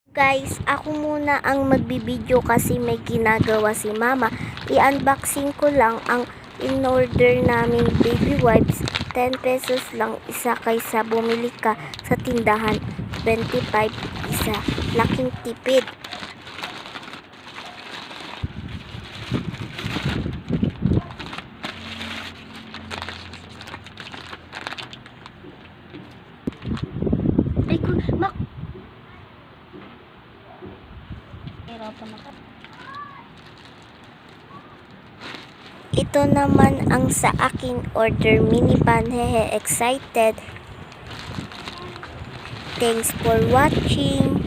Guys, ako muna ang magbibideo kasi may ginagawa si mama. I-unboxing ko lang ang in-order naming baby wipes. 10 pesos lang isa kaysa bumili ka sa tindahan. 25 isa. Laking tipid. Ay, ito naman ang sa aking order, mini pan. Hehe, excited. Thanks for watching.